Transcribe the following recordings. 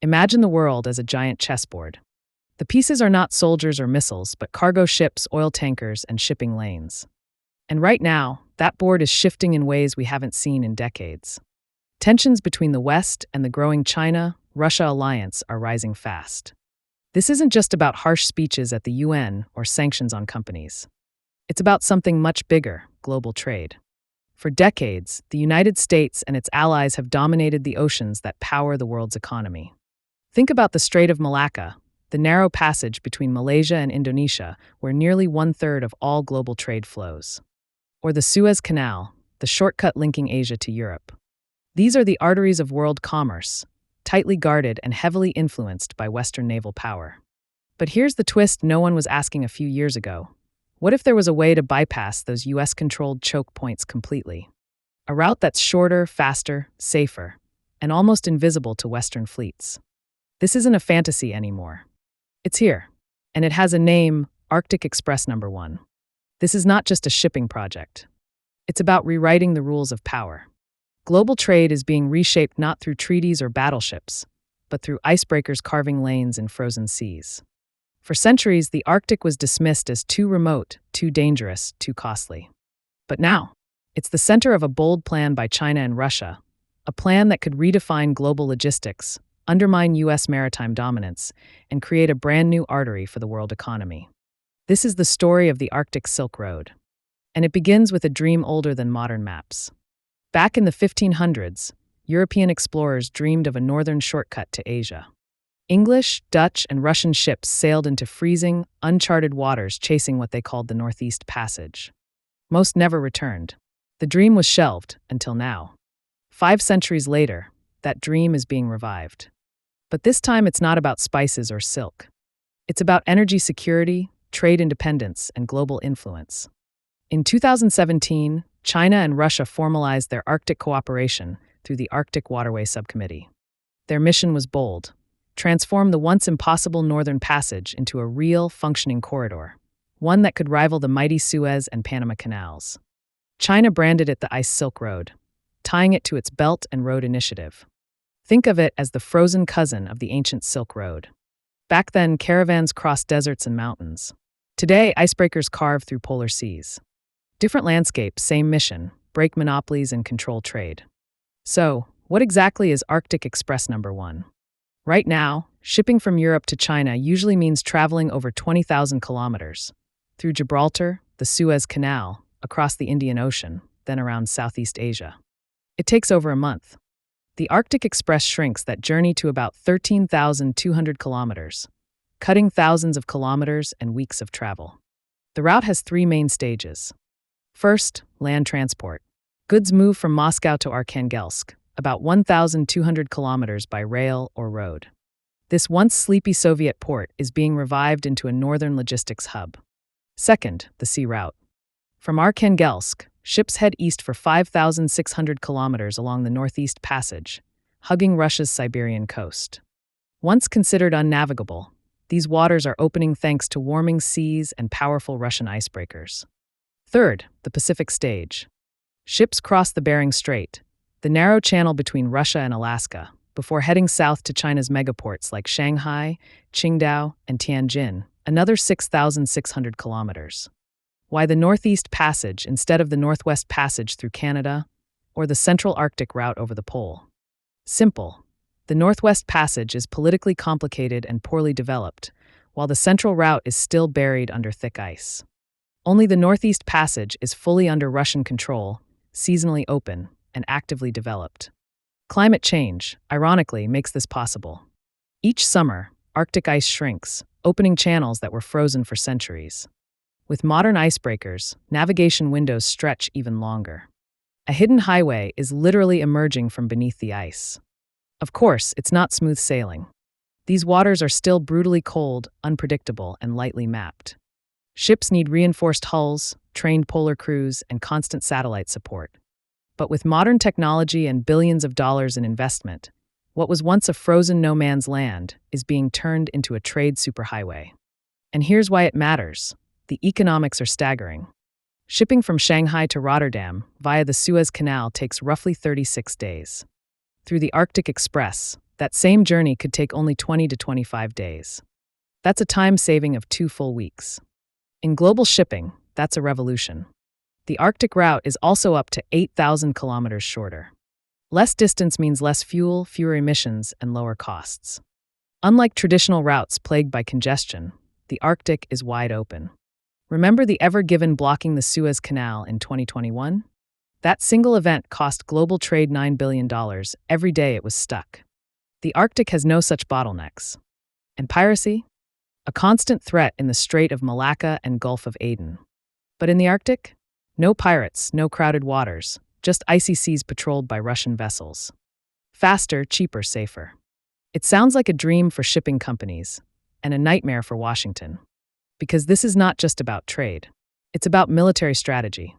Imagine the world as a giant chessboard. The pieces are not soldiers or missiles, but cargo ships, oil tankers, and shipping lanes. And right now, that board is shifting in ways we haven't seen in decades. Tensions between the West and the growing China-Russia alliance are rising fast. This isn't just about harsh speeches at the UN or sanctions on companies. It's about something much bigger: global trade. For decades, the United States and its allies have dominated the oceans that power the world's economy. Think about the Strait of Malacca, the narrow passage between Malaysia and Indonesia, where nearly one-third of all global trade flows. Or the Suez Canal, the shortcut linking Asia to Europe. These are the arteries of world commerce, tightly guarded and heavily influenced by Western naval power. But here's the twist no one was asking a few years ago. What if there was a way to bypass those US-controlled choke points completely? A route that's shorter, faster, safer, and almost invisible to Western fleets. This isn't a fantasy anymore. It's here, and it has a name: Arctic Express No. 1. This is not just a shipping project. It's about rewriting the rules of power. Global trade is being reshaped not through treaties or battleships, but through icebreakers carving lanes in frozen seas. For centuries, the Arctic was dismissed as too remote, too dangerous, too costly. But now, it's the center of a bold plan by China and Russia, a plan that could redefine global logistics, undermine US maritime dominance, and create a brand new artery for the world economy. This is the story of the Arctic Silk Road. And it begins with a dream older than modern maps. Back in the 1500s, European explorers dreamed of a northern shortcut to Asia. English, Dutch, and Russian ships sailed into freezing, uncharted waters chasing what they called the Northeast Passage. Most never returned. The dream was shelved until now. 5 centuries later, that dream is being revived. But this time it's not about spices or silk. It's about energy security, trade independence, and global influence. In 2017, China and Russia formalized their Arctic cooperation through the Arctic Waterway Subcommittee. Their mission was bold: transform the once impossible Northern Passage into a real, functioning corridor, one that could rival the mighty Suez and Panama Canals. China branded it the Ice Silk Road, tying it to its Belt and Road Initiative. Think of it as the frozen cousin of the ancient Silk Road. Back then, caravans crossed deserts and mountains. Today, icebreakers carve through polar seas. Different landscape, same mission: break monopolies and control trade. So, what exactly is Arctic Express No. 1? Right now, shipping from Europe to China usually means traveling over 20,000 kilometers, through Gibraltar, the Suez Canal, across the Indian Ocean, then around Southeast Asia. It takes over a month. The Arctic Express shrinks that journey to about 13,200 kilometers, cutting thousands of kilometers and weeks of travel. The route has 3 main stages. First, land transport. Goods move from Moscow to Arkhangelsk, about 1,200 kilometers by rail or road. This once sleepy Soviet port is being revived into a northern logistics hub. Second, the sea route. From Arkhangelsk, ships head east for 5,600 kilometers along the Northeast Passage, hugging Russia's Siberian coast. Once considered unnavigable, these waters are opening thanks to warming seas and powerful Russian icebreakers. Third, the Pacific stage. Ships cross the Bering Strait, the narrow channel between Russia and Alaska, before heading south to China's megaports like Shanghai, Qingdao, and Tianjin, another 6,600 kilometers. Why the Northeast Passage instead of the Northwest Passage through Canada, or the Central Arctic route over the pole? Simple. The Northwest Passage is politically complicated and poorly developed, while the Central route is still buried under thick ice. Only the Northeast Passage is fully under Russian control, seasonally open, and actively developed. Climate change, ironically, makes this possible. Each summer, Arctic ice shrinks, opening channels that were frozen for centuries. With modern icebreakers, navigation windows stretch even longer. A hidden highway is literally emerging from beneath the ice. Of course, it's not smooth sailing. These waters are still brutally cold, unpredictable, and lightly mapped. Ships need reinforced hulls, trained polar crews, and constant satellite support. But with modern technology and billions of dollars in investment, what was once a frozen no-man's land is being turned into a trade superhighway. And here's why it matters. The economics are staggering. Shipping from Shanghai to Rotterdam via the Suez Canal takes roughly 36 days. Through the Arctic Express, That same journey could take only 20 to 25 days. That's a time saving of 2 full weeks. In global shipping, that's a revolution. The Arctic route is also up to 8,000 kilometers shorter. Less distance means less fuel, fewer emissions, and lower costs. Unlike traditional routes plagued by congestion, the Arctic is wide open. Remember the Ever Given blocking the Suez Canal in 2021? That single event cost global trade $9 billion every day it was stuck. The Arctic has no such bottlenecks. And piracy? A constant threat in the Strait of Malacca and Gulf of Aden. But in the Arctic? No pirates, no crowded waters, just icy seas patrolled by Russian vessels. Faster, cheaper, safer. It sounds like a dream for shipping companies, and a nightmare for Washington. Because this is not just about trade. It's about military strategy.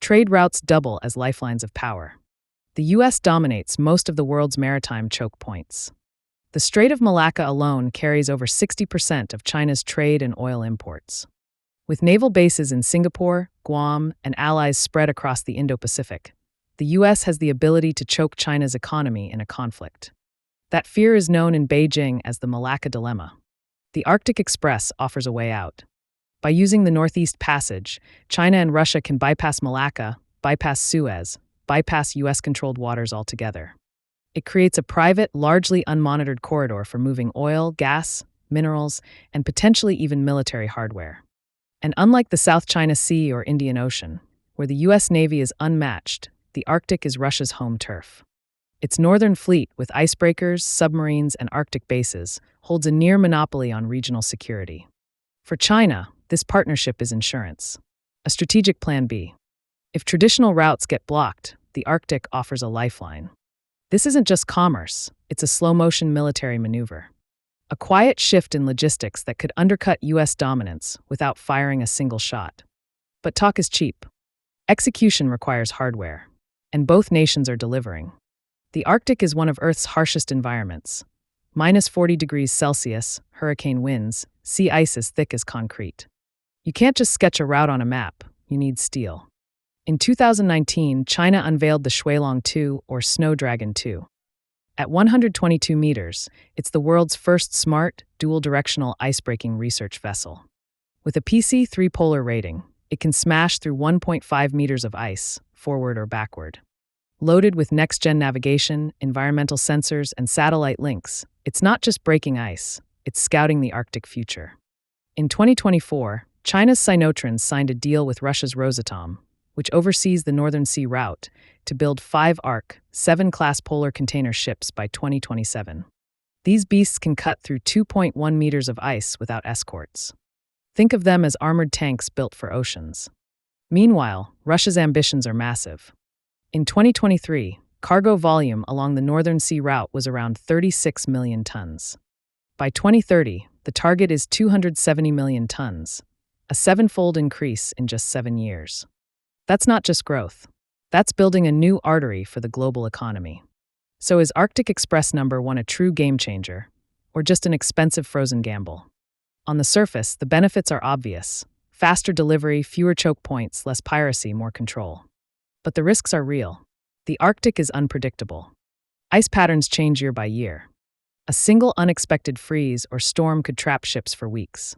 Trade routes double as lifelines of power. The U.S. dominates most of the world's maritime choke points. The Strait of Malacca alone carries over 60% of China's trade and oil imports. With naval bases in Singapore, Guam, and allies spread across the Indo-Pacific, the U.S. has the ability to choke China's economy in a conflict. That fear is known in Beijing as the Malacca Dilemma. The Arctic Express offers a way out. By using the Northeast Passage, China and Russia can bypass Malacca, bypass Suez, bypass U.S.-controlled waters altogether. It creates a private, largely unmonitored corridor for moving oil, gas, minerals, and potentially even military hardware. And unlike the South China Sea or Indian Ocean, where the U.S. Navy is unmatched, the Arctic is Russia's home turf. Its northern fleet, with icebreakers, submarines, and Arctic bases, holds a near monopoly on regional security. For China, this partnership is insurance, a strategic plan B. If traditional routes get blocked, the Arctic offers a lifeline. This isn't just commerce, it's a slow-motion military maneuver. A quiet shift in logistics that could undercut U.S. dominance without firing a single shot. But talk is cheap. Execution requires hardware, and both nations are delivering. The Arctic is one of Earth's harshest environments. -40 degrees Celsius, hurricane winds, sea ice as thick as concrete. You can't just sketch a route on a map, you need steel. In 2019, China unveiled the Shuilong 2, or Snow Dragon 2. At 122 meters, it's the world's first smart, dual-directional ice-breaking research vessel. With a PC-3 polar rating, it can smash through 1.5 meters of ice, forward or backward. Loaded with next-gen navigation, environmental sensors, and satellite links, it's not just breaking ice, it's scouting the Arctic future. In 2024, China's Sinotrans signed a deal with Russia's Rosatom, which oversees the Northern Sea route, to build 5 ARC, 7-class polar container ships by 2027. These beasts can cut through 2.1 meters of ice without escorts. Think of them as armored tanks built for oceans. Meanwhile, Russia's ambitions are massive. In 2023, cargo volume along the Northern Sea route was around 36 million tons. By 2030, the target is 270 million tons, a 7-fold increase in just 7 years. That's not just growth. That's building a new artery for the global economy. So is Arctic Express number 1 a true game changer, or just an expensive frozen gamble? On the surface, the benefits are obvious. Faster delivery, fewer choke points, less piracy, more control. But the risks are real. The Arctic is unpredictable. Ice patterns change year by year. A single unexpected freeze or storm could trap ships for weeks.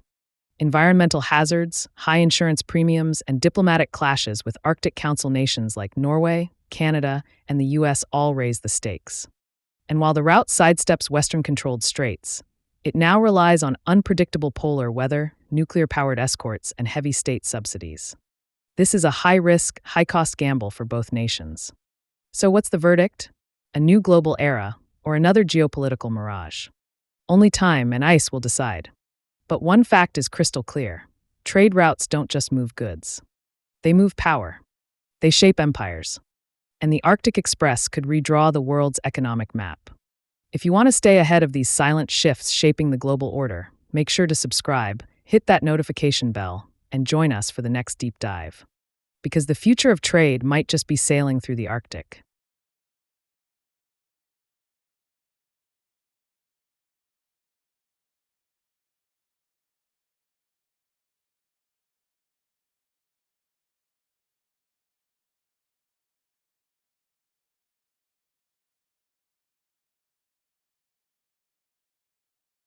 Environmental hazards, high insurance premiums, and diplomatic clashes with Arctic Council nations like Norway, Canada, and the U.S. all raise the stakes. And while the route sidesteps Western-controlled straits, it now relies on unpredictable polar weather, nuclear-powered escorts, and heavy state subsidies. This is a high-risk, high-cost gamble for both nations. So what's the verdict? A new global era, or another geopolitical mirage? Only time and ice will decide. But one fact is crystal clear. Trade routes don't just move goods. They move power. They shape empires. And the Arctic Express could redraw the world's economic map. If you want to stay ahead of these silent shifts shaping the global order, make sure to subscribe, hit that notification bell, and join us for the next deep dive. Because the future of trade might just be sailing through the Arctic.